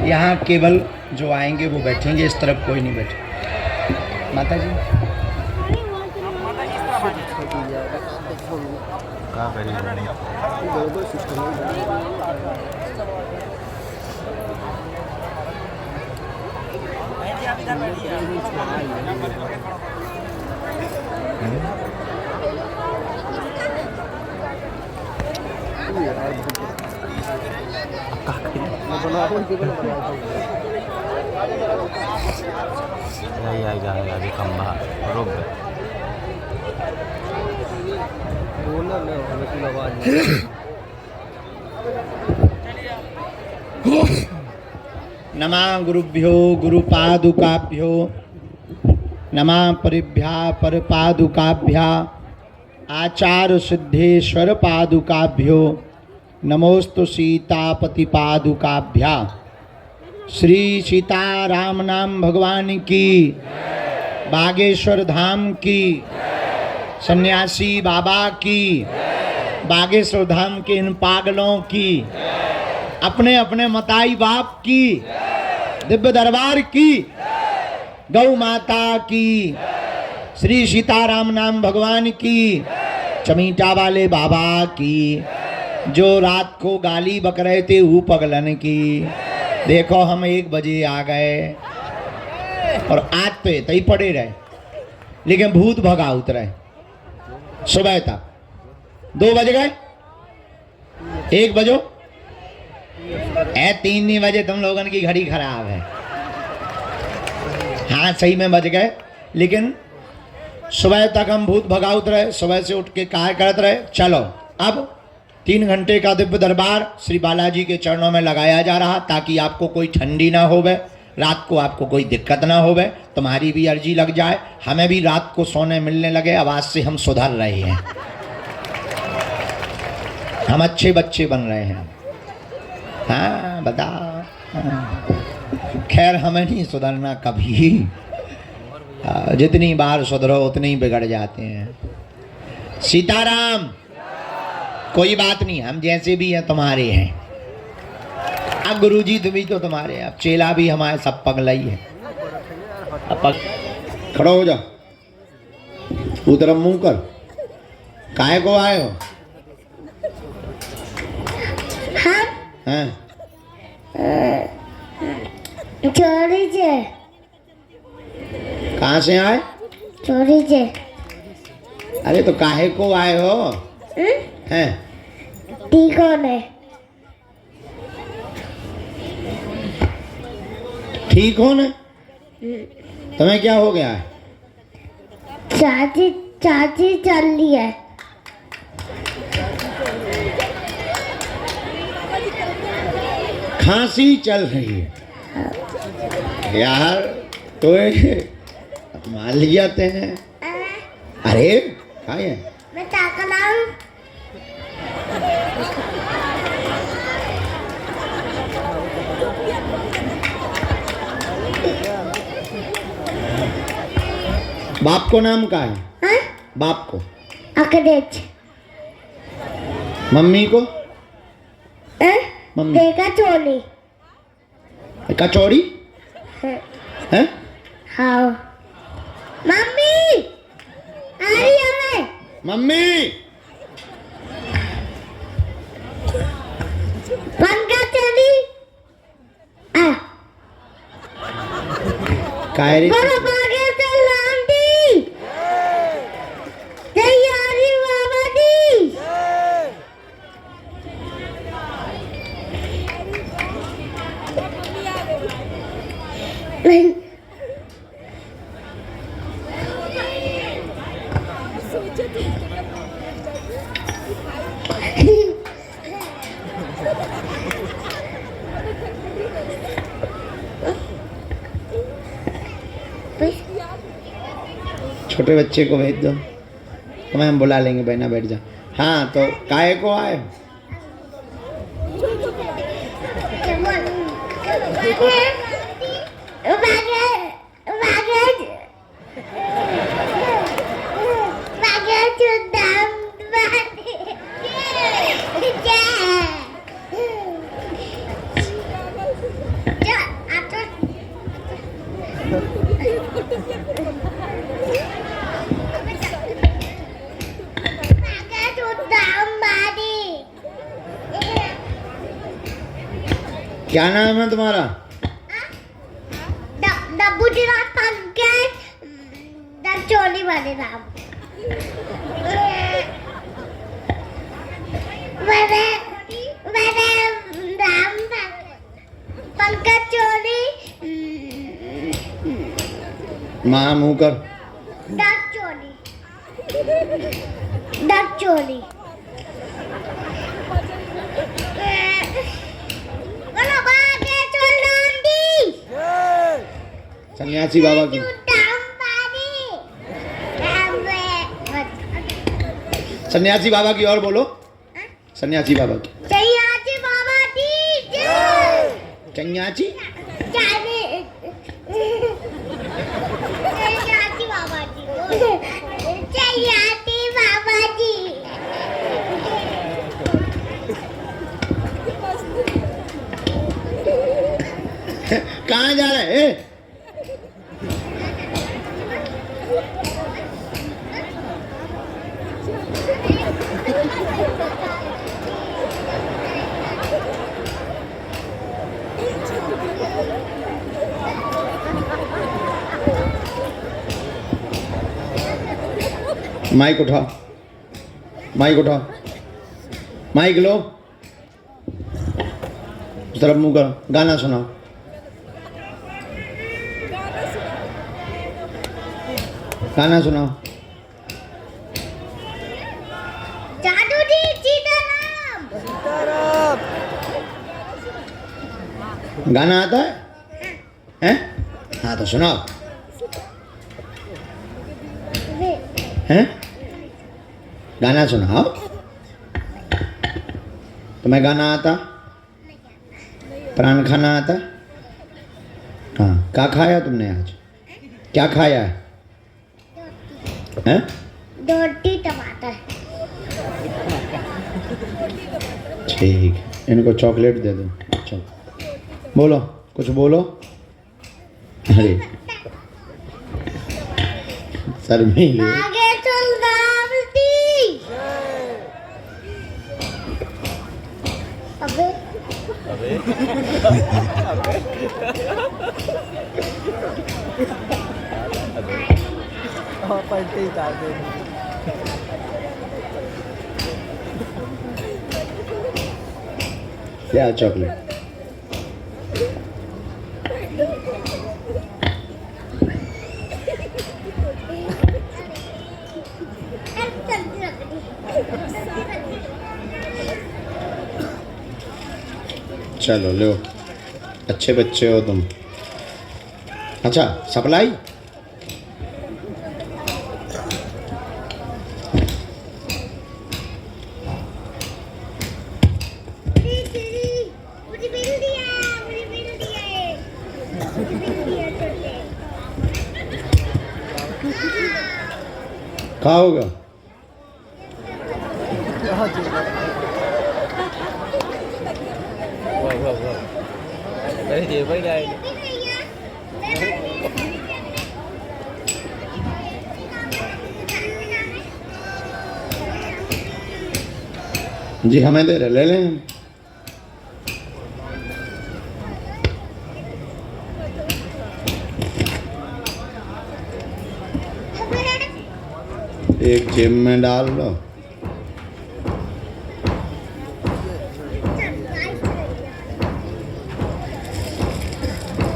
यहाँ केवल जो आएंगे वो बैठेंगे, इस तरफ कोई नहीं बैठे। माता जी अभी खंबा रुक गए। नमः गुरुभ्यो गुरुपादुकाभ्यो नमः परिभ्या परपादुकाभ्या आचार्य सिद्धेश्वर पादुकाभ्यो नमोस्तु सीतापति पादुकाभ्या। श्री सीताराम नाम भगवान की, बागेश्वर धाम की, सन्यासी बाबा की, बागेश्वर धाम के इन पागलों की, अपने अपने मताई बाप की, दिव्य दरबार की, गौ माता की, श्री सीताराम नाम भगवान की, चमीटा वाले बाबा की, जो रात को गाली बक रहे थे ऊ पगलन की। देखो हम 1 बजे आ गए और आज पे तई पड़े रहे, लेकिन भूत भगा उतरे। सुबह तक 2 बज गए, 1 बजो 3 नहीं बजे, तुम लोगन की घड़ी खराब है। हाँ सही में बज गए, लेकिन सुबह तक हम भूत भगा उतरे। सुबह से उठ के कार्य करते रहे। चलो अब 3 घंटे का दिव्य दरबार श्री बालाजी के चरणों में लगाया जा रहा, ताकि आपको कोई ठंडी ना होवे, रात को आपको कोई दिक्कत ना होवे, तुम्हारी भी अर्जी लग जाए, हमें भी रात को सोने मिलने लगे। आवाज से हम सुधर रहे हैं, हम अच्छे बच्चे बन रहे हैं। हाँ बताओ। खैर हमें नहीं सुधरना कभी, जितनी बार सुधरो उतनी बिगड़ जाते हैं। सीताराम। कोई बात नहीं, हम जैसे भी हैं तुम्हारे हैं। अब गुरुजी तुम भी तो तुम्हारे हैं, अब चेला भी हमारे, सब पगला ही है। अब खड़ो हो जा, उधर मुंह कर। काहे को आए हो? हाँ चोरी से। कहाँ से आए? चोरी से। अरे तो काहे को आए हो? हैं? ठीक होने। ठीक हो ना? तुम्हें क्या हो गया है? चाची चाची चल रही है। खांसी चल रही है यार, तो मान लिया ते हैं। अरे क्या है? मैं टाका लाऊं? बाप को नाम का है? हाँ? बाप को? अकडेच। मम्मी को? मम्मी देखा चोली। कचौड़ी है? हाँ। मम्मी आ रही है मैं। मम्मी पंखा चली। कायरे बड़ा भागे चल आंटी। तैयारी बाबा जी। छोटे बच्चे को भेज दो, तुम्हें हम बुला लेंगे। बहना बैठ जा। हाँ तो काहे को आए? Pakai udang badi. क्या नाम है तुम्हारा? डब्बू जी रात pakai dan चोली वाले नाम. मैंने नाम पंकज चोली माँ मुँह कर। डक चोली डक चोली बोलो बागे चोलांडी सन्यासी बाबा की। उदाम पानी सन्यासी बाबा की और बोलो। सन्यासी बाबा की। चैयाची बाबा की जय चन्यासी चाने चैयाची बाबा की चैयाची बाबा की कहाँ जा रहे हैं? माइक उठाओ, माइक उठाओ, माइक लो, उस तरफ मुंह करो, गाना सुनाओ। गाना सुनाओ। जादू जी सीताराम गाना आता है? हैं? हाँ तो सुनाओ। हैं? गाना सुनाओ। तुम्हें गाना आता? प्राण खाना आता? हाँ। क्या खाया तुमने आज? क्या खाया है? हैं? रोटी टमाटर ठीक, इनको चॉकलेट दे दो। चलो बोलो, कुछ बोलो। अरे सर में ही ले। आगे चल दामती अबे पलटी उतार दे। क्या चॉकलेट? चलो लो, अच्छे बच्चे हो तुम। अच्छा सप्लाई मुझे बिल दिया खाओगा? अरे ये भाई क्या है? जी हमें दे रहे, ले लें। एक जेब में डाल लो।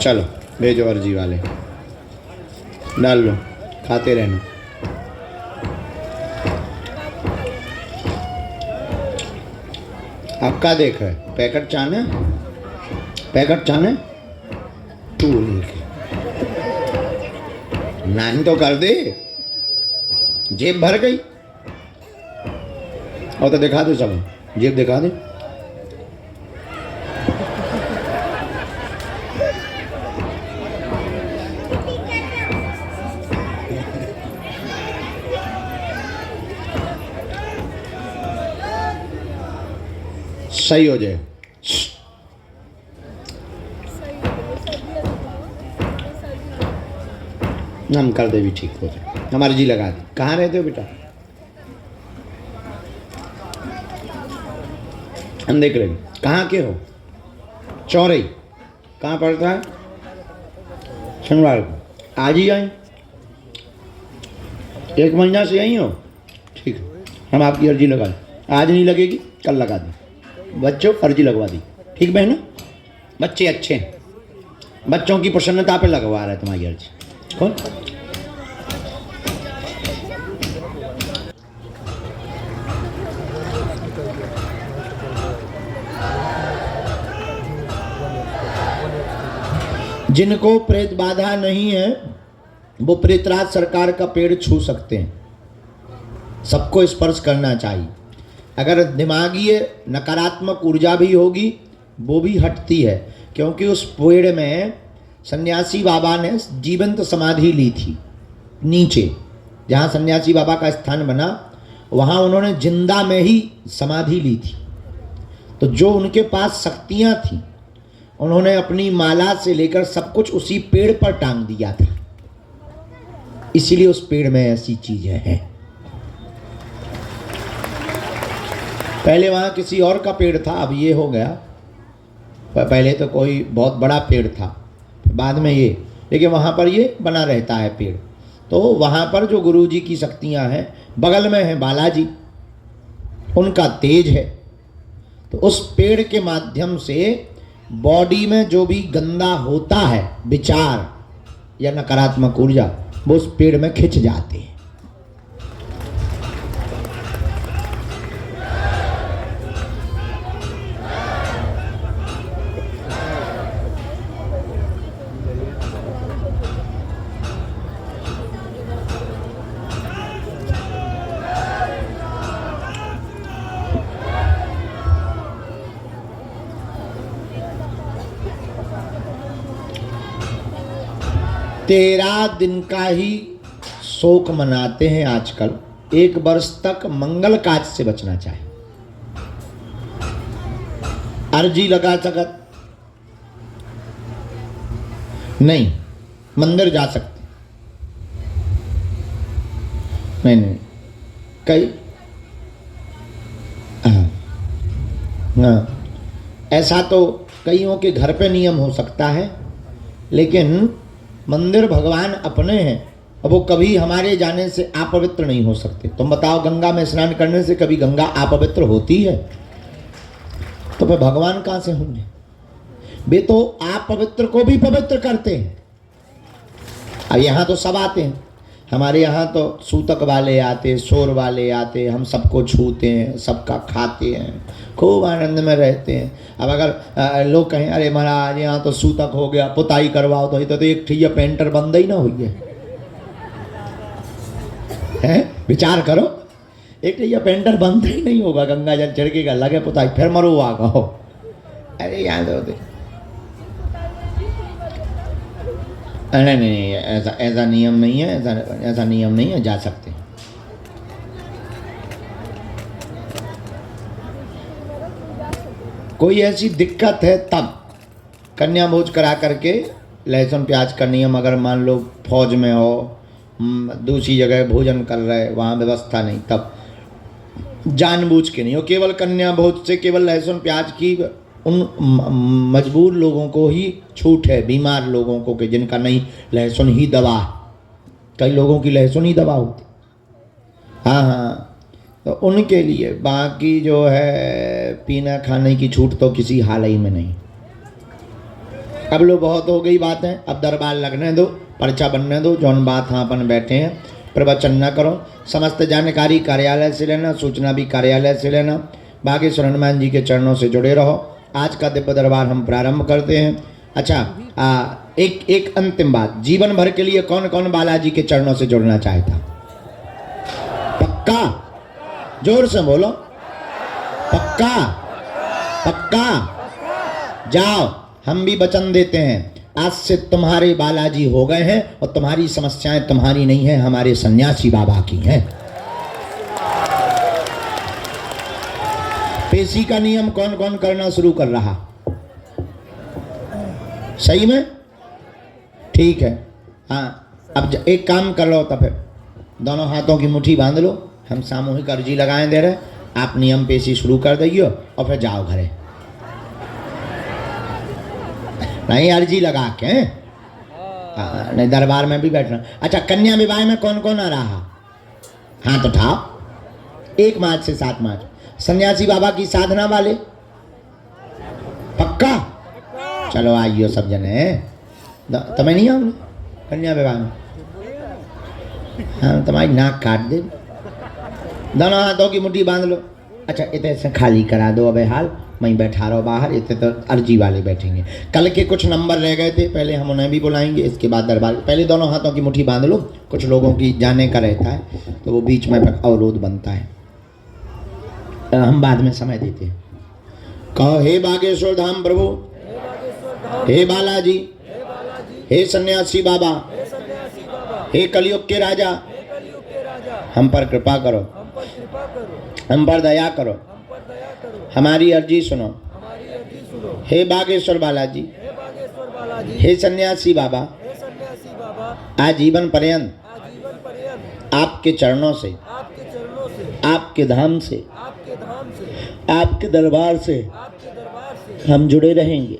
चलो भेजो अर्जी वाले, डाल लो, खाते रहना। आपका देख है पैकेट चाने, पैकेट चाने तू लेके नहीं तो कर दे, जेब भर गई। और तो दिखा दे, चलो जेब दिखा दे। सही हो जाए। हम कर दे भी ठीक हो जाए, हमारी जी लगा दी। कहाँ रहते हो बेटा? हम देख लेंगे। कहाँ के हो? चौरई। कहाँ पड़ता है? शनिवार को। आज ही आई? 1 महीना से यहीं हो? ठीक है, हम आपकी अर्जी लगा दें। आज नहीं लगेगी, कल लगा दें। बच्चों अर्जी लगवा दी, ठीक बहनों? बच्चे अच्छे हैं, बच्चों की प्रसन्नता पे लगवा रहा है तुम्हारी अर्जी। कौन? जिनको प्रेत बाधा नहीं है वो प्रेतराज सरकार का पेड़ छू सकते हैं। सबको स्पर्श करना चाहिए। अगर दिमागी नकारात्मक ऊर्जा भी होगी वो भी हटती है, क्योंकि उस पेड़ में सन्यासी बाबा ने जीवंत समाधि ली थी। नीचे जहाँ सन्यासी बाबा का स्थान बना वहाँ उन्होंने जिंदा में ही समाधि ली थी। तो जो उनके पास शक्तियाँ थीं उन्होंने अपनी माला से लेकर सब कुछ उसी पेड़ पर टांग दिया था। इसीलिए उस पेड़ में ऐसी चीजें हैं। पहले वहाँ किसी और का पेड़ था, अब ये हो गया। पहले तो कोई बहुत बड़ा पेड़ था, बाद में ये, लेकिन वहाँ पर ये बना रहता है पेड़। तो वहाँ पर जो गुरु जी की शक्तियाँ हैं, बगल में है बालाजी, उनका तेज है। तो उस पेड़ के माध्यम से बॉडी में जो भी गंदा होता है, विचार या नकारात्मक ऊर्जा, वो उस पेड़ में खिंच जाते हैं। तेरह दिन का ही शोक मनाते हैं आजकल। 1 वर्ष तक मंगल काज से बचना चाहिए। अर्जी लगा सकत नहीं, मंदिर जा सकते नहीं कई हाँ, ऐसा तो कईयों के घर पे नियम हो सकता है, लेकिन मंदिर भगवान अपने हैं, अब वो कभी हमारे जाने से अपवित्र नहीं हो सकते। तुम बताओ, गंगा में स्नान करने से कभी गंगा अपवित्र होती है? तो फिर भगवान कहाँ से होंगे? वे तो अपवित्र को भी पवित्र करते हैं। अब यहाँ तो सब आते हैं, हमारे यहाँ तो सूतक वाले आते, शोर वाले आते, हम सबको छूते हैं, सबका खाते हैं, खूब आनंद में रहते हैं। अब अगर लोग कहें अरे महाराज यहाँ तो सूतक हो गया, पुताई करवाओ, तो एक ठिया पेंटर बंद ही ना हुई है। विचार करो, एक ठिया पेंटर बंद ही नहीं होगा, गंगा जल छिड़केगा, लगे पुताई, फिर मरो आ गो। अरे यहाँ तो नहीं, ऐसा नियम नहीं है, ऐसा नियम नहीं है, जा सकते हैं। कोई ऐसी दिक्कत है तब कन्या भोज करा करके लहसुन प्याज का नियम, अगर मान लो फौज में हो, दूसरी जगह भोजन कर रहे, वहाँ व्यवस्था नहीं, तब जानबूझ के नहीं हो। केवल कन्या भोज से केवल लहसुन प्याज की उन मजबूर लोगों को ही छूट है, बीमार लोगों को, कि जिनका नहीं लहसुन ही दवा, कई लोगों की लहसुन ही दवा होती। हाँ, तो उनके लिए, बाकी जो है पीना खाने की छूट तो किसी हाल ही में नहीं। अब लो बहुत हो गई बातें, अब दरबार लगने दो, पर्चा बनने दो, जौन बात हाँ अपन बैठे हैं प्रवचन न करो। समस्त जानकारी कार्यालय से लेना, सूचना भी कार्यालय से लेना। बाकी हनुमान जी के चरणों से जुड़े रहो। आज का दिव्य दरबार हम प्रारंभ करते हैं। अच्छा, एक अंतिम बात, जीवन भर के लिए कौन कौन बालाजी के चरणों से जुड़ना चाहता? पक्का? जोर से बोलो, पक्का? पक्का? जाओ, हम भी वचन देते हैं, आज से तुम्हारे बालाजी हो गए हैं और तुम्हारी समस्याएं तुम्हारी नहीं है, हमारे सन्यासी बाबा की हैं। पेशी का नियम कौन कौन करना शुरू कर रहा? सही में? ठीक है। हाँ, अब एक काम कर लो, तो फिर दोनों हाथों की मुट्ठी बांध लो, हम सामूहिक अर्जी लगाए दे रहे, आप नियम पेशी शुरू कर दइयो और फिर जाओ घरे। नहीं अर्जी लगा के, नहीं दरबार में भी बैठना। अच्छा, कन्या विवाह में कौन कौन आ रहा? हाथ उठाओ। 1 मार्च से 7 मार्च सन्यासी बाबा की साधना वाले, पक्का? चलो आइयो सब जने। तुम्हें नहीं आओ कन्या विवाह में? हाँ, तुम्हारी नाक काट दे। दोनों हाथों की मुट्ठी बांध लो। अच्छा, इतने से खाली करा दो, अबे हाल मैं बैठा रहो बाहर, इतने तो अर्जी वाले बैठेंगे। कल के कुछ नंबर रह गए थे, पहले हम उन्हें भी बुलाएंगे, इसके बाद दरबार। पहले दोनों हाथों की मुट्ठी बांध लो, कुछ लोगों की जाने का रहता है तो वो बीच में अवरोध बनता है, हम बाद में समय देते हैं। कहो, हे बागेश्वर धाम प्रभु, हे बालाजी, हे सन्यासी बाबा, हे कलयुग के राजा, हम पर कृपा करो, हम पर दया करो, हमारी अर्जी सुनो। हे बागेश्वर बालाजी, हे सन्यासी बाबा, आजीवन पर्यंत आपके चरणों से, आपके धाम से, आपके दरबार से हम जुड़े रहेंगे,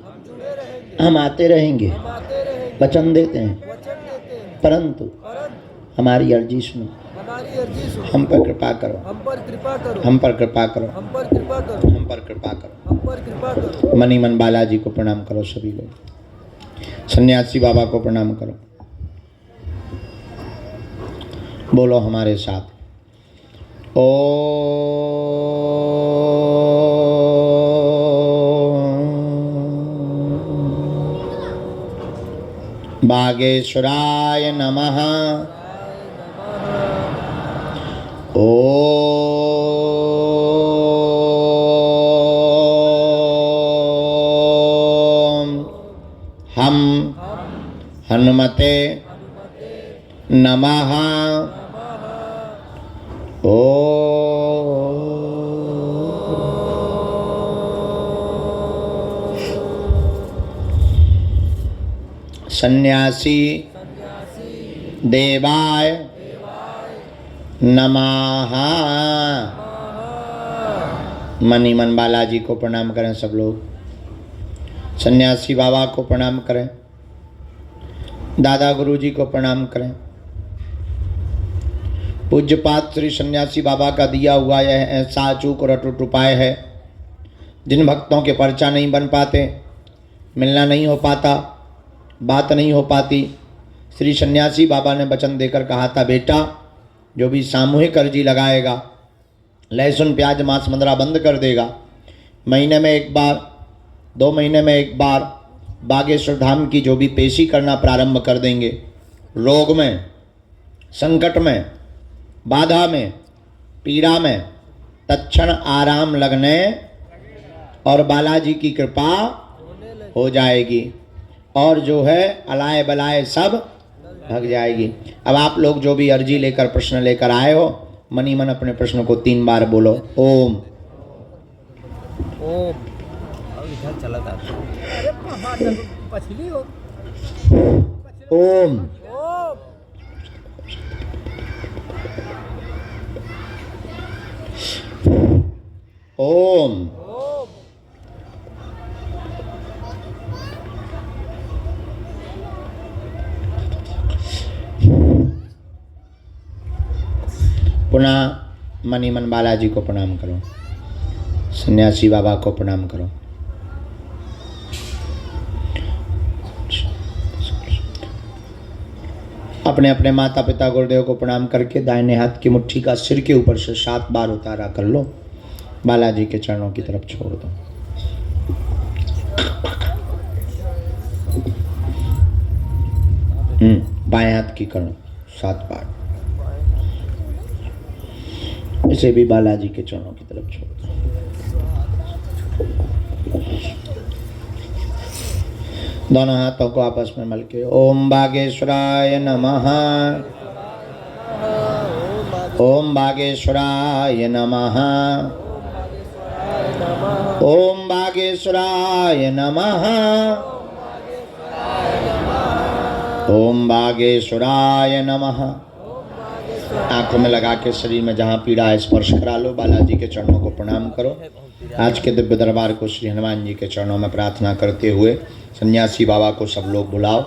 हम आते रहेंगे, वचन देते हैं। परंतु हमारी अर्जी सुनो, हम पर कृपा करो, हम पर कृपा करो, हम पर कृपा करो। मनी मन बालाजी को प्रणाम करो सभी लोग, सन्यासी बाबा को प्रणाम करो। बोलो हमारे साथ, ओ बागेश्वराय नमः, ओम हम हनुमते नमः, सन्यासी देवाय नमः। मनी मन बालाजी को प्रणाम करें सब लोग, सन्यासी बाबा को प्रणाम करें, दादा गुरुजी को प्रणाम करें। पूज्यपात श्री सन्यासी बाबा का दिया हुआ यह ऐसा अचूक और अटूट उपाय है, जिन भक्तों के पर्चा नहीं बन पाते, मिलना नहीं हो पाता, बात नहीं हो पाती, श्री सन्यासी बाबा ने वचन देकर कहा था, बेटा जो भी सामूहिक अर्जी लगाएगा, लहसुन प्याज मांस मंदरा बंद कर देगा, महीने में 1 बार 2 महीने में 1 बार बागेश्वर धाम की जो भी पेशी करना प्रारंभ कर देंगे, रोग में, संकट में, बाधा में, पीड़ा में तत्क्षण आराम लगने और बालाजी की कृपा हो जाएगी, और जो है अलाए बलाए सब भग जाएगी। अब आप लोग जो भी अर्जी लेकर प्रश्न लेकर आए हो, मनी मन अपने प्रश्न को 3 बार बोलो। ओम ओम। अब इधर चला था, पछली हो। ओम ओम पुनः मनी मन बालाजी को प्रणाम करो, सन्यासी बाबा को प्रणाम करो। अपने अपने माता पिता गुरुदेव को प्रणाम करके दाहिने हाथ की मुट्ठी का सिर के ऊपर से 7 बार उतारा कर लो, बालाजी के चरणों की तरफ छोड़ दो। बाएं हाथ की करो 7 बार, इसे भी बालाजी के चरणों की तरफ छोड़ दो। दोनों हाथों को आपस में मल के ओम बागेश्वराय नमः, ओम बागेश्वराय नमः, ओम बागेश्वराय नमः, ओम बागेश्वराय नमः। आंखों में लगा के शरीर में जहाँ पीड़ा है स्पर्श करा लो। बालाजी के चरणों को प्रणाम करो। आज के दिव्य दरबार को श्री हनुमान जी के चरणों में प्रार्थना करते हुए सन्यासी बाबा को सब लोग बुलाओ।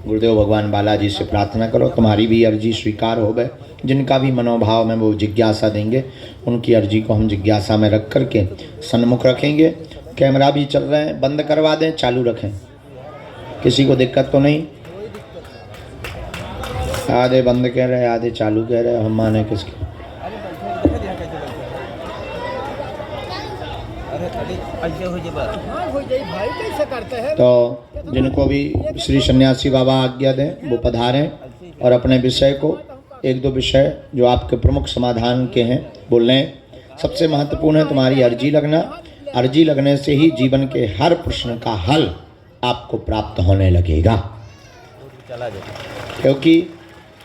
गुरुदेव भगवान बालाजी से प्रार्थना करो तुम्हारी भी अर्जी स्वीकार हो गए। जिनका भी मनोभाव में वो जिज्ञासा देंगे उनकी अर्जी को हम जिज्ञासा में रख करके सन्मुख रखेंगे। कैमरा भी चल रहे हैं, बंद करवा दें चालू रखें, किसी को दिक्कत तो नहीं। आधे बंद कह रहे आधे चालू कह रहे, हम माने किसके। तो जिनको भी श्री सन्यासी बाबा आज्ञा दें वो पधारें और अपने विषय को एक दो विषय जो आपके प्रमुख समाधान के हैं बोल लें। सबसे महत्वपूर्ण है तुम्हारी अर्जी लगना। अर्जी लगने से ही जीवन के हर प्रश्न का हल आपको प्राप्त होने लगेगा, क्योंकि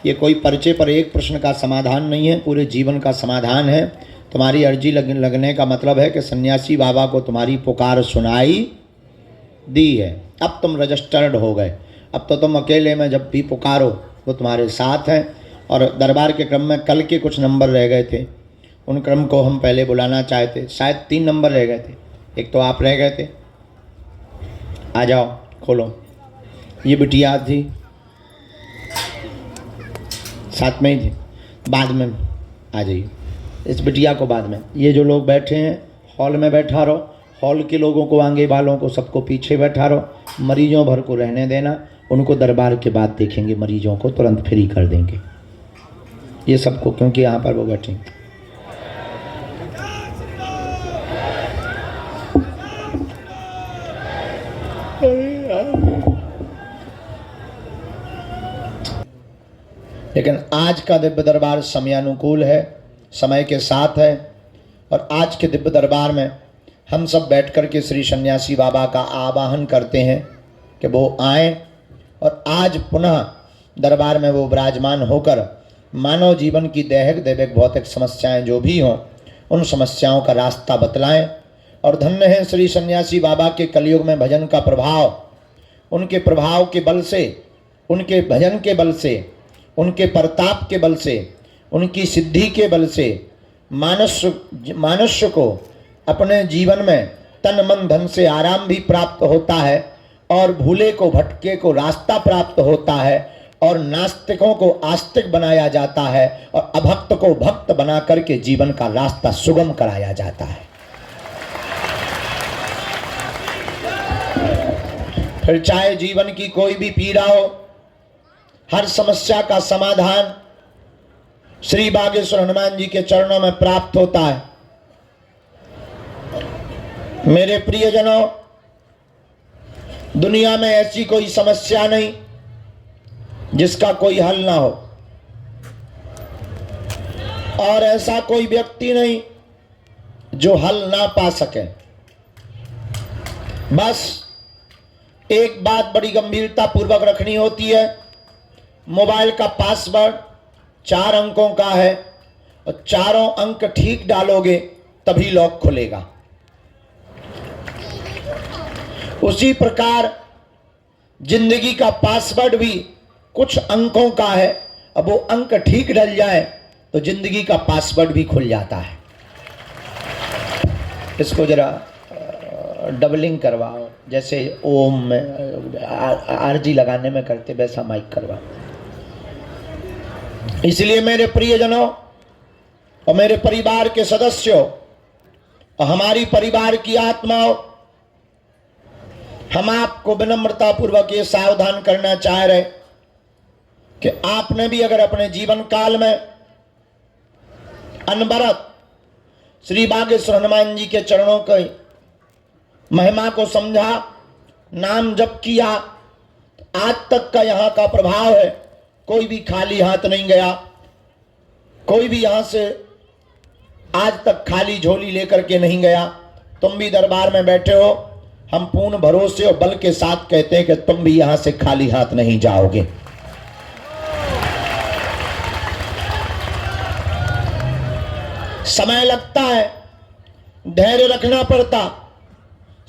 ये कोई पर्चे पर एक प्रश्न का समाधान नहीं है, पूरे जीवन का समाधान है। तुम्हारी अर्जी लगने का मतलब है कि सन्यासी बाबा को तुम्हारी पुकार सुनाई दी है। अब तुम रजिस्टर्ड हो गए। अब तो तुम अकेले में जब भी पुकारो वो तुम्हारे साथ हैं। और दरबार के क्रम में कल के कुछ नंबर रह गए थे, उन क्रम को हम पहले बुलाना चाहते। शायद 3 नंबर रह गए थे, एक तो आप रह गए थे। आ जाओ खोलो। ये बिटिया थी साथ में ही थी, बाद में आ जाइए। इस बिटिया को बाद में। ये जो लोग बैठे हैं हॉल में बैठा रहो, हॉल के लोगों को आगे वालों को सबको पीछे बैठा रहो। मरीजों भर को रहने देना, उनको दरबार के बाद देखेंगे। मरीजों को तुरंत फ्री कर देंगे ये सबको, क्योंकि यहाँ पर वो बैठे। लेकिन आज का दिव्य दरबार समयानुकूल है, समय के साथ है। और आज के दिव्य दरबार में हम सब बैठ कर के श्री सन्यासी बाबा का आवाहन करते हैं कि वो आएँ और आज पुनः दरबार में वो विराजमान होकर मानव जीवन की दैहिक दैविक भौतिक समस्याएं जो भी हों उन समस्याओं का रास्ता बतलाएं। और धन्य है श्री सन्यासी बाबा के कलयुग में भजन का प्रभाव, उनके प्रभाव के बल से, उनके भजन के बल से, उनके प्रताप के बल से, उनकी सिद्धि के बल से मनुष्य को अपने जीवन में तन मन धन से आराम भी प्राप्त होता है और भूले को भटके को रास्ता प्राप्त होता है और नास्तिकों को आस्तिक बनाया जाता है और अभक्त को भक्त बना करके जीवन का रास्ता सुगम कराया जाता है। फिर चाहे जीवन की कोई भी पीड़ा हो, हर समस्या का समाधान श्री बागेश्वर हनुमान जी के चरणों में प्राप्त होता है। मेरे प्रियजनों, दुनिया में ऐसी कोई समस्या नहीं जिसका कोई हल ना हो, और ऐसा कोई व्यक्ति नहीं जो हल ना पा सके। बस एक बात बड़ी गंभीरता पूर्वक रखनी होती है। मोबाइल का पासवर्ड 4 अंकों का है और चारों अंक ठीक डालोगे तभी लॉक खुलेगा। उसी प्रकार जिंदगी का पासवर्ड भी कुछ अंकों का है। अब वो अंक ठीक डल जाए तो जिंदगी का पासवर्ड भी खुल जाता है। इसको जरा डबलिंग करवाओ, जैसे ओम में आरजी लगाने में करते वैसा माइक करवाओ। इसलिए मेरे प्रियजनों और मेरे परिवार के सदस्यों और हमारी परिवार की आत्माओं, हम आपको विनम्रता पूर्वक ये सावधान करना चाह रहे कि आपने भी अगर अपने जीवन काल में अनवरत श्री बागेश्वर हनुमान जी के चरणों की महिमा को समझा, नाम जप किया, आज तक का यहाँ का प्रभाव है। कोई भी खाली हाथ नहीं गया, कोई भी यहाँ से आज तक खाली झोली लेकर के नहीं गया। तुम भी दरबार में बैठे हो, हम पूर्ण भरोसे और बल के साथ कहते हैं कि तुम भी यहाँ से खाली हाथ नहीं जाओगे। समय लगता है, धैर्य रखना पड़ता।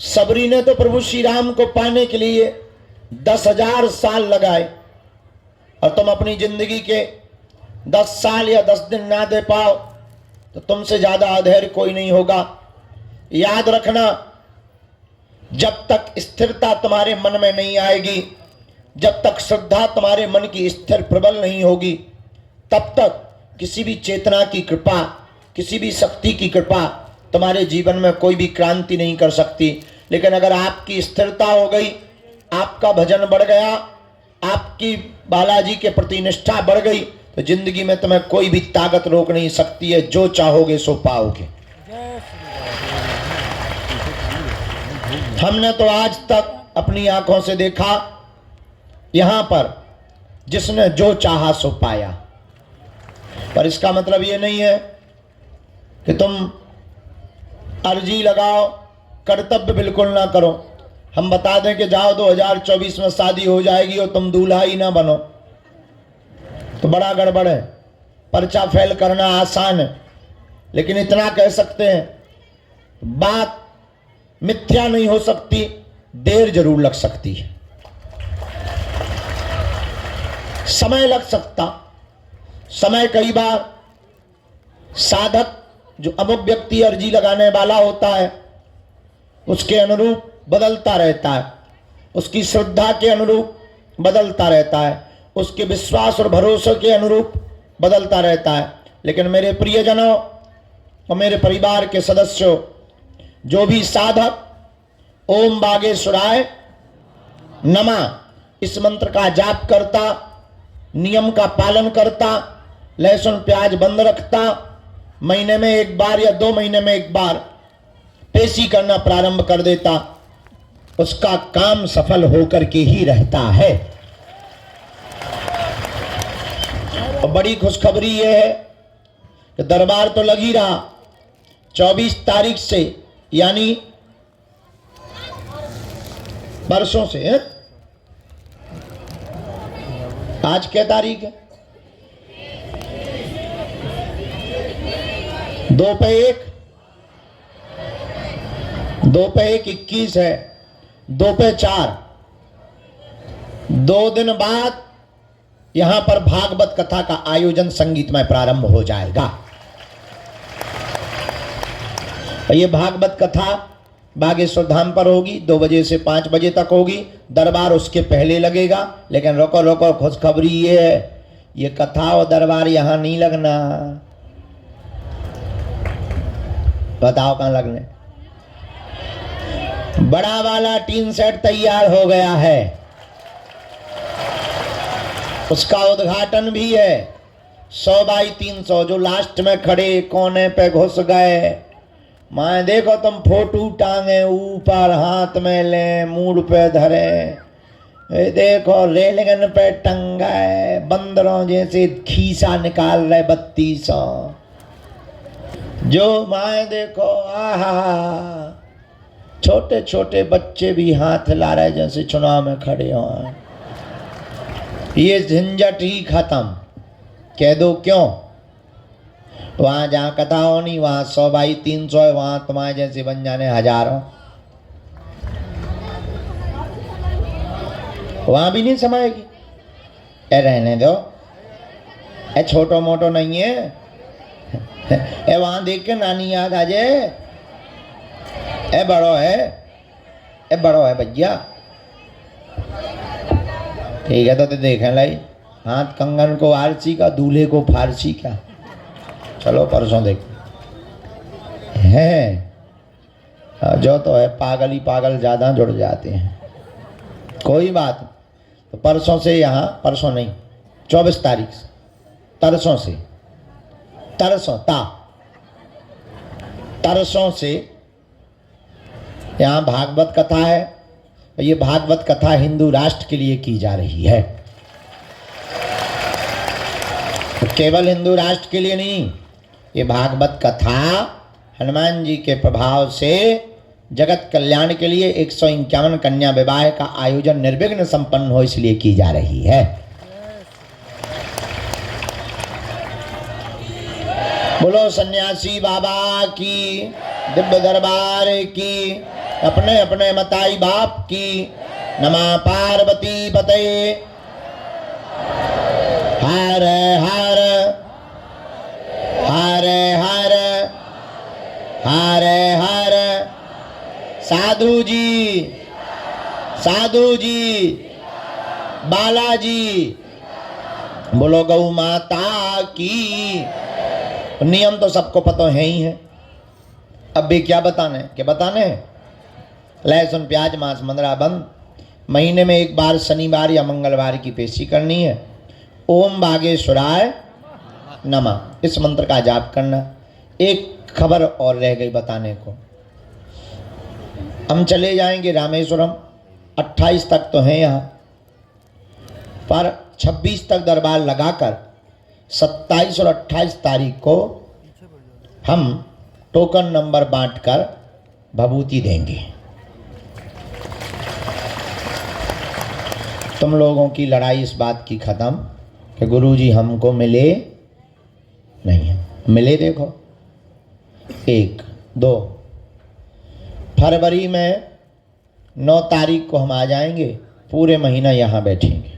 सबरी ने तो प्रभु श्री राम को पाने के लिए 10,000 साल लगाए, और तुम अपनी जिंदगी के 10 साल या 10 दिन ना दे पाओ तो तुमसे ज्यादा अधैर्य कोई नहीं होगा। याद रखना, जब तक स्थिरता तुम्हारे मन में नहीं आएगी, जब तक श्रद्धा तुम्हारे मन की स्थिर प्रबल नहीं होगी, तब तक किसी भी चेतना की कृपा, किसी भी शक्ति की कृपा तुम्हारे जीवन में कोई भी क्रांति नहीं कर सकती। लेकिन अगर आपकी स्थिरता हो गई, आपका भजन बढ़ गया, आपकी बालाजी के प्रति निष्ठा बढ़ गई, तो जिंदगी में तुम्हें कोई भी ताकत रोक नहीं सकती है। जो चाहोगे सो पाओगे। हमने तो आज तक अपनी आंखों से देखा, यहां पर जिसने जो चाहा सो पाया। पर इसका मतलब ये नहीं है कि तुम अर्जी लगाओ, कर्तव्य बिल्कुल ना करो। हम बता दें कि जाओ 2024 में शादी हो जाएगी और तुम दूल्हा ही ना बनो तो बड़ा गड़बड़ है। पर्चा फेल करना आसान है, लेकिन इतना कह सकते हैं, बात मिथ्या नहीं हो सकती, देर जरूर लग सकती है, समय लग सकता। समय कई बार साधक जो अमुक व्यक्ति अर्जी लगाने वाला होता है उसके अनुरूप बदलता रहता है, उसकी श्रद्धा के अनुरूप बदलता रहता है, उसके विश्वास और भरोसे के अनुरूप बदलता रहता है। लेकिन मेरे प्रियजनों और मेरे परिवार के सदस्यों, जो भी साधक ओम बागेश्वराय नमः इस मंत्र का जाप करता, नियम का पालन करता, लहसुन प्याज बंद रखता, महीने में एक बार या 2 महीने में एक बार पेशी करना प्रारंभ कर देता, उसका काम सफल होकर के ही रहता है। और बड़ी खुशखबरी यह है कि दरबार तो लग ही रहा। 24 तारीख से यानी परसों से है? आज क्या तारीख है? 2 पे 1 21 है, 2 पे 4, 2 दिन बाद यहां पर भागवत कथा का आयोजन संगीतमय प्रारंभ हो जाएगा। ये भागवत कथा बागेश्वर धाम पर होगी, 2 बजे से 5 बजे तक होगी। दरबार उसके पहले लगेगा। लेकिन रोको खुशखबरी ये है, ये कथा और दरबार यहां नहीं लगना। बताओ कहां लगने? बड़ा वाला टीन सेट तैयार हो गया है, उसका उद्घाटन भी है। 100 बाई 300 जो लास्ट में खड़े कोने पे घुस गए, माए देखो तुम फोटो टांगे ऊपर, हाथ में ले, मूड पे धरे, देखो रेलिंगन पे टंगाए, बंदरों जैसे खीसा निकाल रहे 3200। जो माए देखो, आहा, छोटे छोटे बच्चे भी हाथ ला रहे जैसे चुनाव में खड़े हों। ये झंझट ही खत्म। कह दो क्यों? वहां जहां कथा होनी वहां 100 बाई 300 है, वहां तुम्हारे जैसे बन जाने हजारों। वहां भी नहीं समाएगी। ए रहने दो, ए छोटो मोटो नहीं है। ए वहां देख के नानी याद आ जाए। ए बड़ो है, ए बड़ो है भैया। ठीक है तो देखें लाई, हाथ कंगन को आरसी का, दूल्हे को फारसी का। चलो परसों देख है जो तो है, पागल ही पागल ज्यादा जुड़ जाते हैं। कोई बात, तो परसों से यहाँ, परसों नहीं 24 तारीख से, तरसों से, तरसों से यहाँ भागवत कथा है। ये भागवत कथा हिंदू राष्ट्र के लिए की जा रही है, तो केवल हिंदू राष्ट्र के लिए नहीं। ये भागवत कथा हनुमान जी के प्रभाव से जगत कल्याण के लिए 151 कन्या विवाह का आयोजन निर्विघ्न संपन्न हो, इसलिए की जा रही है। बोलो सन्यासी बाबा की, दिव्य दरबार की, अपने अपने मताई बाप की। नमः पार्वती पते। हर हर हर हर हर हर साधु जी बालाजी। बोलो गौ माता की। नियम तो सबको पता है ही है, अब भी क्या बताने लहसुन प्याज मांस मंदरा बंद। महीने में एक बार शनिवार या मंगलवार की पेशी करनी है। ओम बागेश्वराय नमः, इस मंत्र का जाप करना। एक खबर और रह गई बताने को, हम चले जाएंगे रामेश्वरम, 28 तक तो हैं यहाँ, पर 26 तक दरबार लगाकर 27 और 28 तारीख को हम टोकन नंबर बांटकर भभूति देंगे। तुम लोगों की लड़ाई इस बात की खत्म कि गुरुजी हमको मिले नहीं है। मिले देखो, 1 2 फरवरी में 9 तारीख को हम आ जाएंगे, पूरे महीना यहाँ बैठेंगे।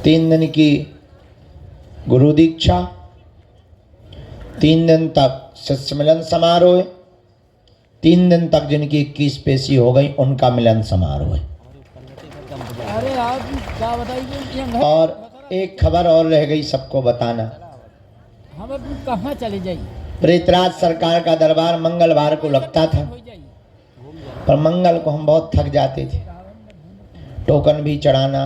तीन दिन की गुरु दीक्षा, 3 दिन तक शिष्य मिलन समारोह, 3 दिन तक जिनकी 21 पेशी हो गई उनका मिलन समारोह। अरे आप क्या बताइए। और एक खबर और रह गई सबको बताना, हम अब कहाँ चले जाइए। प्रेतराज सरकार का दरबार मंगलवार को लगता था, पर मंगल को हम बहुत थक जाते थे। टोकन भी चढ़ाना,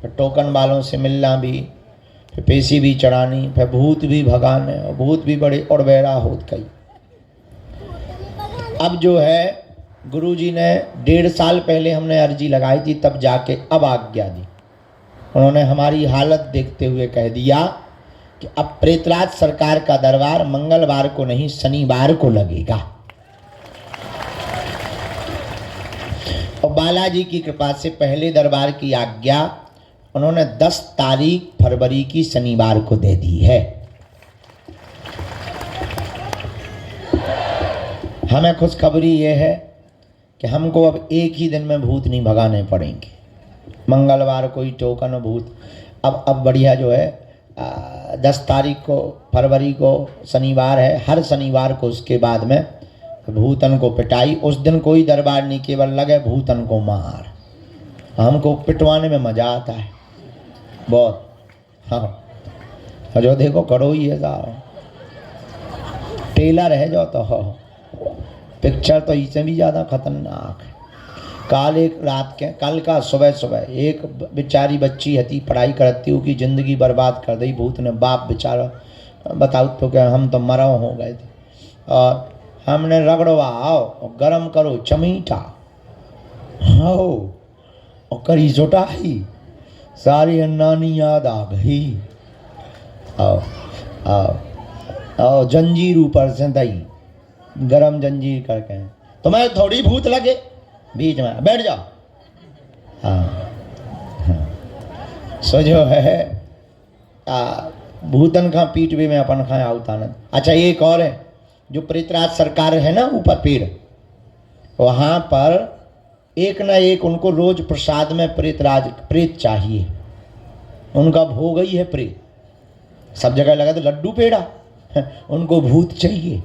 फिर टोकन वालों से मिलना भी, फिर पेशी भी चढ़ानी, फिर भूत भी भगाने, और भूत भी बड़े और बेड़ा होत कई। अब जो है गुरुजी ने 1.5 साल पहले हमने अर्जी लगाई थी, तब जाके अब आज्ञा दी। उन्होंने हमारी हालत देखते हुए कह दिया कि अब प्रेतराज सरकार का दरबार मंगलवार को नहीं शनिवार को लगेगा। और बालाजी की कृपा से पहले दरबार की आज्ञा उन्होंने 10 तारीख फरवरी की शनिवार को दे दी है। हमें खुशखबरी ये है कि हमको अब एक ही दिन में भूत नहीं भगाने पड़ेंगे। मंगलवार को ही टोकन भूत, अब बढ़िया जो है 10 तारीख को फरवरी को शनिवार है, हर शनिवार को उसके बाद में भूतन को पिटाई। उस दिन कोई दरबार नहीं, केवल लगे भूतन को मार। हमको पिटवाने में मज़ा आता है बहुत। हाँ जो देखो करो ही है साहब, टेलर है जो तो हो, पिक्चर तो इससे भी ज़्यादा खतरनाक है। कल का सुबह एक बेचारी बच्ची हती, पढ़ाई करती हूँ कि ज़िंदगी बर्बाद कर दी भूत ने। बाप बेचारा बताओ तो क्या, हम तो मरा हो गए थे, और हमने रगड़वाओ और गरम करो चमीटा, हाँ और करी जुटाई, सारी नानी याद आ गई। आओ आओ आओ, जंजीर ऊपर से दई, गरम जंजीर करके। तुम्हें थोड़ी भूत लगे, बीच में बैठ जाओ। हाँ सो जो है भूतन का पीठ भी में अपन खाए आउतानंद। अच्छा एक और है, जो प्रेतराज सरकार है ना ऊपर पेड़, वहाँ पर एक ना एक उनको रोज प्रसाद में प्रेत चाहिए। उनका भोग ही है प्रेत, सब जगह लगा तो लड्डू पेड़ा, उनको भूत चाहिए।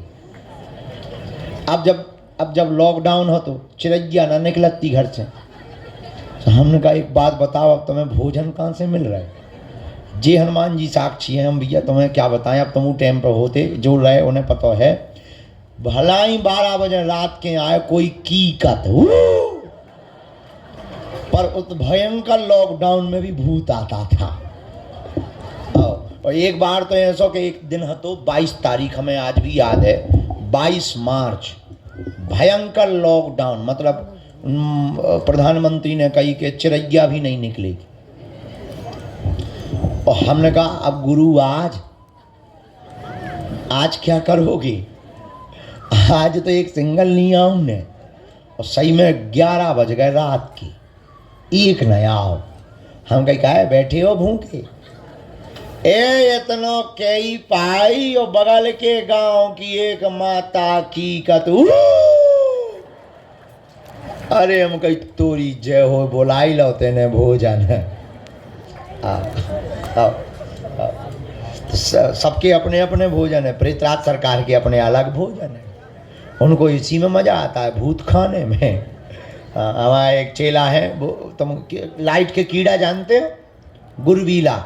अब जब लॉकडाउन हो तो चिड़ैया ना निकलती घर से, तो हमने कहा एक बात बताओ, अब तुम्हें भोजन कहाँ से मिल रहा है? जे हनुमान जी साक्षी हैं हम भैया, तुम्हें क्या बताएं। अब तुम टाइम पर होते जो रहे उन्हें पता है, भला ही 12 बजे रात के आए कोई कीकत, पर उस भयंकर लॉकडाउन में भी भूत आता था। और एक बार तो ऐसा कि एक दिन है तो 22 तारीख हमें आज भी याद है, 22 मार्च, भयंकर लॉकडाउन, मतलब प्रधानमंत्री ने कही कि चिड़ैया भी नहीं निकलेगी। और हमने कहा अब गुरु आज क्या करोगे? आज तो एक सिंगल नहीं आऊं ने, और सही में 11 बज गए रात की, एक नया आओ। हम कहीं कहा बैठे हो भूखे, ए इतनो कई पाई और बगल के गांव की एक माता की कतू अरे हम कही तोरी जय हो बोलाई लौते ने भोजन। सबके अपने अपने भोजन है, प्रेतराज सरकार के अपने अलग भोजन है। उनको इसी में मजा आता है, भूत खाने में। हमारा एक चेला है, वो तुम लाइट के कीड़ा जानते हो, गुरबीला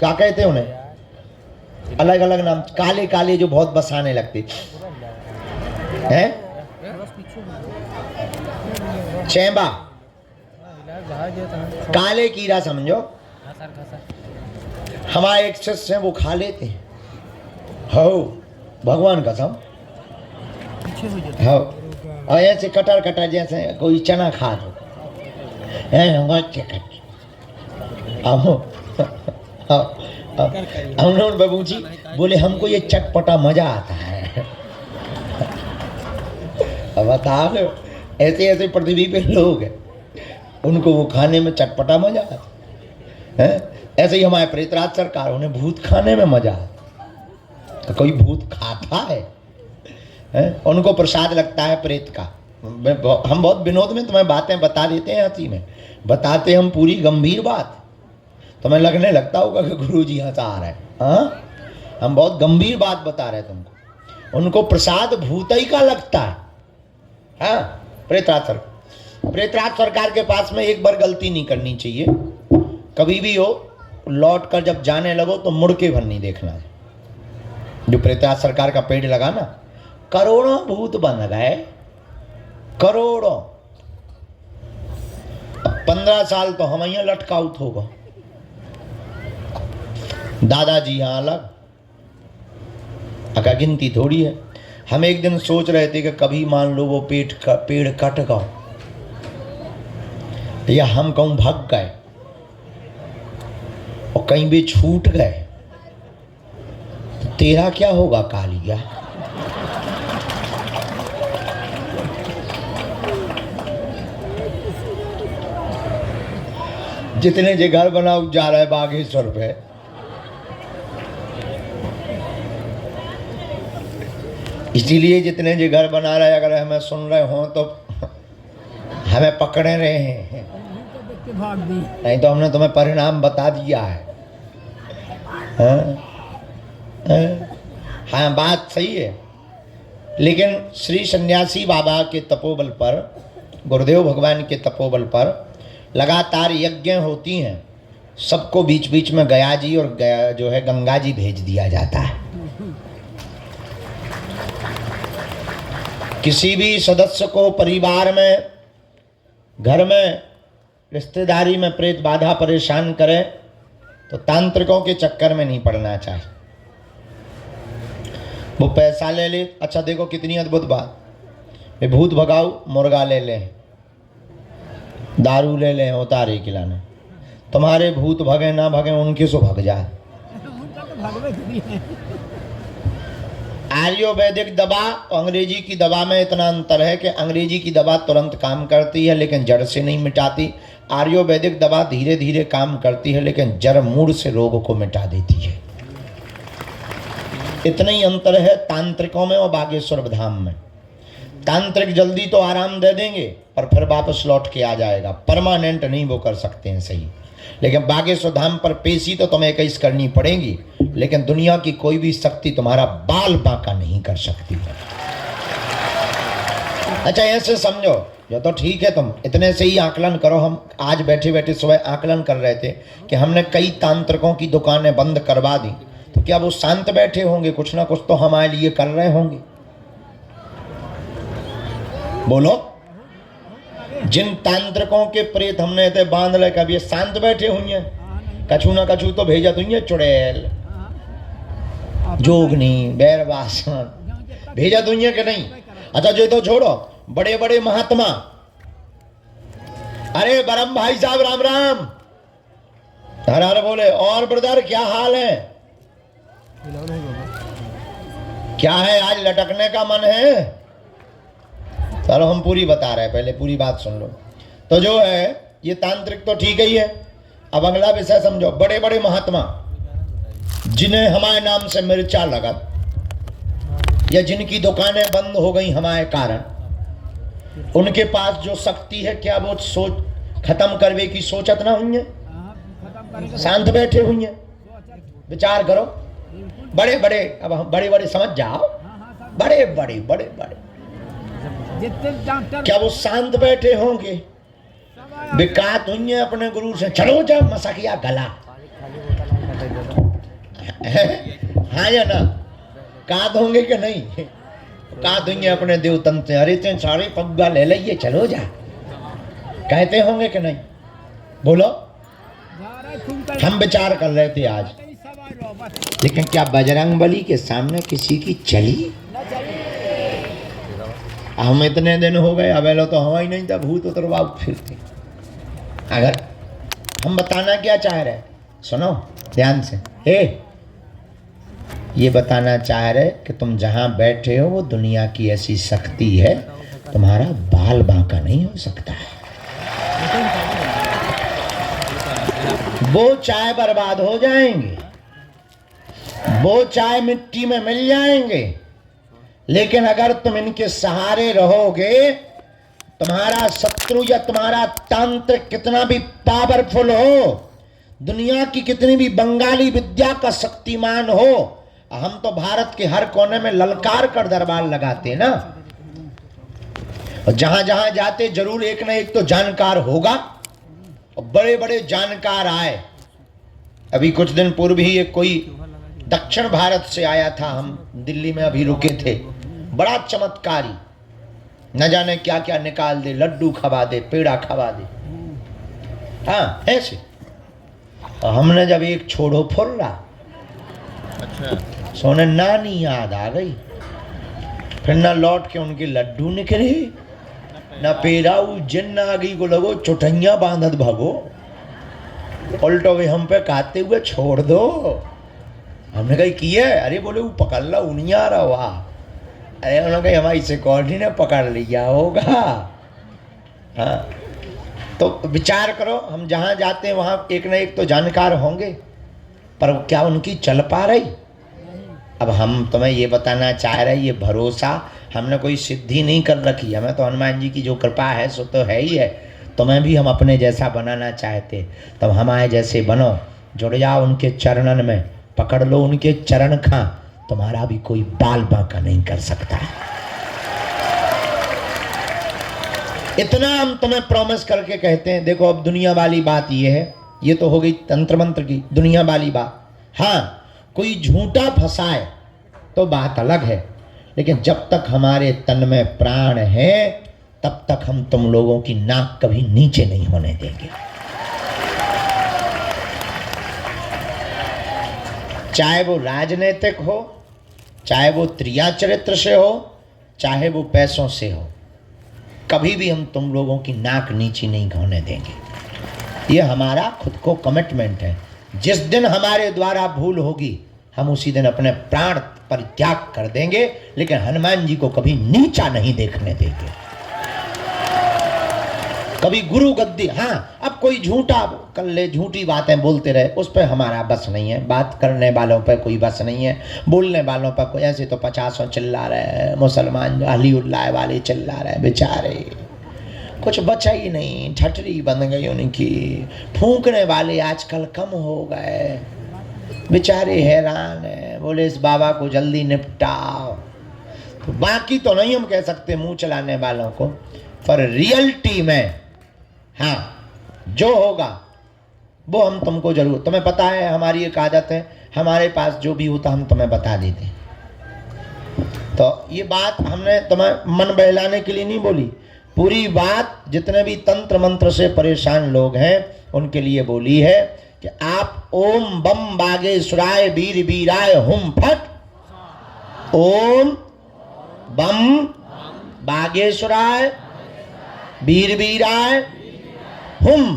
क्या कहते हैं उन्हें, अलग अलग नाम, काले काले जो बहुत बसाने लगते हैं, चैंबा, काले कीड़ा समझो। हमारे एक शिष्य हैं, वो खा लेते हैं, हो भगवान कसम, हो। और ऐसे कटर कटर जैसे कोई चना खा दो, हमने बाबू जी बोले हमको ये चटपटा मजा आता है। अब बता दो, ऐसे ऐसे पृथ्वी पे लोग हैं, उनको वो खाने में चटपटा मजा आता है। ऐसे ही हमारे प्रेतराज सरकार, उन्हें भूत खाने में मजा आता। तो कोई भूत खाता है? उनको प्रसाद लगता है प्रेत का। हम बहुत विनोद में तुम्हें बातें बता देते हैं, हंसी में बताते हम पूरी गंभीर बात, तुम्हें लगने लगता होगा कि गुरुजी हंसा आ रहे हैं। हाँ, हम बहुत गंभीर बात बता रहे हैं तुमको। उनको प्रसाद भूतई का लगता है। हाँ, प्रेतराज सरकार के पास में एक बार गलती नहीं करनी चाहिए, कभी भी हो लौट कर जब जाने लगो तो मुड़ के भर नहीं देखना है। जो प्रेतराज सरकार का पेड़ लगा ना, करोड़ों भूत बन गए, करोड़ों। 15 साल तो हम यहाँ लटकाउट होगा, दादाजी यहाँ अलग, अका गिनती थोड़ी है। हम एक दिन सोच रहे थे कि कभी मान लो वो पेड़ कट गया या हम कहूं भाग गए और कहीं भी छूट गए तो तेरा क्या होगा कालिया? जितने जे घर बनाओ जा रहा है बागेश्वर पे, इसीलिए जितने जे घर बना रहे, अगर हमें सुन रहे हो तो हमें पकड़े रहे हैं, नहीं तो हमने तुम्हें परिणाम बता दिया है। हाँ, बात सही है। लेकिन श्री सन्यासी बाबा के तपोबल पर, गुरुदेव भगवान के तपोबल पर लगातार यज्ञ होती हैं। सबको बीच बीच में गया जी और गया जो है गंगा जी भेज दिया जाता है। किसी भी सदस्य को परिवार में, घर में, रिश्तेदारी में प्रेत बाधा परेशान करे तो तांत्रिकों के चक्कर में नहीं पड़ना चाहिए। वो पैसा ले ले, अच्छा देखो कितनी अद्भुत बात, वे भूत भगाओ, मुर्गा ले ले, दारू ले ले, उतारे खिलाने, तुम्हारे भूत भगे ना भगे उनके सो भग जाए। आयुर्वेदिक दवा और अंग्रेजी की दवा में इतना अंतर है कि अंग्रेजी की दवा तुरंत काम करती है लेकिन जड़ से नहीं मिटाती। आयुर्वेदिक दवा धीरे धीरे काम करती है लेकिन जड़ मूड से रोग को मिटा देती है। इतना ही अंतर है तांत्रिकों में और बागेश्वर धाम में। तांत्रिक जल्दी तो आराम दे देंगे पर फिर वापस लौट के आ जाएगा, परमानेंट नहीं वो कर सकते हैं सही। लेकिन बागेश्वर धाम पर पेशी तो तुम्हें इक्कीस करनी पड़ेगी, लेकिन दुनिया की कोई भी शक्ति तुम्हारा बाल बांका नहीं कर सकती। अच्छा ऐसे समझो, ये तो ठीक है, तुम इतने से ही आकलन करो। हम आज बैठे बैठे सुबह आकलन कर रहे थे कि हमने कई तांत्रिकों की दुकानें बंद करवा दी, तो क्या वो शांत बैठे होंगे? कुछ ना कुछ तो हमारे लिए कर रहे होंगे। बोलो, जिन तांत्रिकों के प्रेत हमने थे बांध ले, कभी ये शांत बैठे हुई हैं? कछु ना कछु तो भेजा तो ही चुड़ैल, जोगनी, बैरवासन भेजा तो ही कि नहीं? अच्छा जो तो छोड़ो, बड़े बड़े महात्मा, अरे बरम भाई साहब राम राम, हर हर बोले। और ब्रदर क्या हाल है? क्या है आज लटकने का मन है? चलो हम पूरी बता रहे हैं, पहले पूरी बात सुन लो। तो जो है ये तांत्रिक तो ठीक ही है। अब अगला विषय समझो। बड़े बड़े महात्मा जिन्हें हमारे नाम से मिर्चा लगा या जिनकी दुकानें बंद हो गई हमारे कारण, उनके पास जो शक्ति है क्या वो सोच खत्म करवे की सोचत ना हुई है? हाँ, खत्म करेगा। शांत बैठे हुई है, विचार करो। बड़े बड़े, अब हम बड़े बड़े समझ जाओ, हाँ, सब बड़े बड़े बड़े बड़े, जितने डॉक्टर क्या वो शांत बैठे होंगे? सब आया। विकात हुई है अपने गुरु से, चलो जा मसकिया गला। हाँ या ना? काद होंगे कि नहीं? काद हुई है अपने देवतन से, अरे ते सारे पग्गा ले लिये, चलो जा, कहते होंगे कि नहीं? बोलो। जा रहा है, तुम कर- हम विचार कर रहे थे आज, सब आ जाओ, बस। लेकिन क्या बजरंग बली के सामने किसी की चली? ना चलिए। हम इतने दिन हो गए, अबेलो तो हवा ही नहीं था, भूत उतरवा फिरते। अगर हम बताना क्या चाह रहे, सुनो ध्यान से। हे, ये बताना चाह रहे कि तुम जहां बैठे हो वो दुनिया की ऐसी शक्ति है, तुम्हारा बाल बांका नहीं हो सकता है। वो चाय बर्बाद हो जाएंगे, वो चाय मिट्टी में मिल जाएंगे, लेकिन अगर तुम इनके सहारे रहोगे, तुम्हारा शत्रु या तुम्हारा तांत्रिक कितना भी पावरफुल हो, दुनिया की कितनी भी बंगाली विद्या का शक्तिमान हो, हम तो भारत के हर कोने में ललकार कर दरबार लगाते ना, और जहां जहां जाते जरूर एक ना एक तो जानकार होगा, और बड़े बड़े जानकार आए। अभी कुछ दिन पूर्व ही एक कोई दक्षिण भारत से आया था, हम दिल्ली में अभी रुके थे, बड़ा चमत्कारी, न जाने क्या क्या निकाल दे, लड्डू खवा दे, पेड़ा खवा दे, हाँ ऐसे। और हमने जब एक छोड़ो फुर्रा, अच्छा, सोने नानी याद आ गई, फिर ना लौट के उनके लड्डू निकले, ना पेड़ा, जिन्न आ गई को लगो चुटैया बांधत भगो, उल्टो वे हम पे खाते हुए छोड़ दो। हमने कही किए, अरे बोले वो पकड़ ला, उन्हीं आ रहा वहा। अरे उन्होंने कही हमारी सिक्योरिटी ने पकड़ लिया होगा। हाँ, तो विचार करो, हम जहाँ जाते हैं वहाँ एक ना एक तो जानकार होंगे, पर क्या उनकी चल पा रही? अब हम तुम्हें ये बताना चाह रहे, ये भरोसा हमने कोई सिद्धि नहीं कर रखी, हमें तो हनुमान जी की जो कृपा है सो तो है ही है। तुम्हें भी हम अपने जैसा बनाना चाहते, तब हमारे जैसे बनो, जुड़ जाओ उनके चरणन में, पकड़ लो उनके चरण खा, तुम्हारा भी कोई बाल बांका नहीं कर सकता। इतना हम तुम्हें प्रॉमिस करके कहते हैं। देखो अब दुनिया वाली बात ये है, ये तो हो गई तंत्र मंत्र की दुनिया वाली बात। हाँ, कोई झूठा फंसाए तो बात अलग है, लेकिन जब तक हमारे तन में प्राण है तब तक हम तुम लोगों की नाक कभी नीचे नहीं होने देंगे। चाहे वो राजनीतिक हो, चाहे वो त्रिया चरित्र से हो, चाहे वो पैसों से हो, कभी भी हम तुम लोगों की नाक नीची नहीं होने देंगे। ये हमारा खुद को कमिटमेंट है। जिस दिन हमारे द्वारा भूल होगी, हम उसी दिन अपने प्राण परित्याग कर देंगे, लेकिन हनुमान जी को कभी नीचा नहीं देखने देंगे, कभी गुरु गद्दी। हाँ, अब कोई झूठा कर ले, झूठी बातें बोलते रहे, उस पर हमारा बस नहीं है। बात करने वालों पर कोई बस नहीं है, बोलने वालों पर कोई। ऐसे तो 50 चिल्ला रहे हैं, मुसलमान अलीउल्लाह वाले चिल्ला रहे हैं, बेचारे कुछ बचा ही नहीं, ठटरी बन गई उनकी। फूंकने वाले आजकल कम हो गए, बेचारे हैरान है, बोले इस बाबा को जल्दी निपटाओ। तो बाकी तो नहीं हम कह सकते मुंह चलाने वालों को, पर रियलिटी में हाँ जो होगा वो हम तुमको जरूर, तुम्हें पता है हमारी एक आदत है, हमारे पास जो भी होता हम तुम्हें बता देते। तो ये बात हमने तुम्हें मन बहलाने के लिए नहीं बोली, पूरी बात जितने भी तंत्र मंत्र से परेशान लोग हैं उनके लिए बोली है कि आप ओम बम बागेश्वराय वीर वीराय हुम फट, ओम बम बागेश्वराय वीर वीराय हुम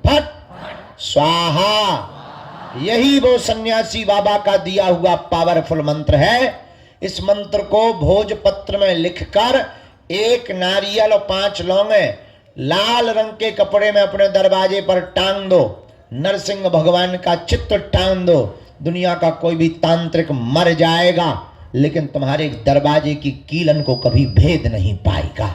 फट स्वाहा। यही वो सन्यासी बाबा का दिया हुआ पावरफुल मंत्र है। इस मंत्र को भोजपत्र में लिखकर एक नारियल और 5 लौंगे लाल रंग के कपड़े में अपने दरवाजे पर टांग दो, नरसिंह भगवान का चित्र टांग दो। दुनिया का कोई भी तांत्रिक मर जाएगा, लेकिन तुम्हारे दरवाजे की कीलन को कभी भेद नहीं पाएगा।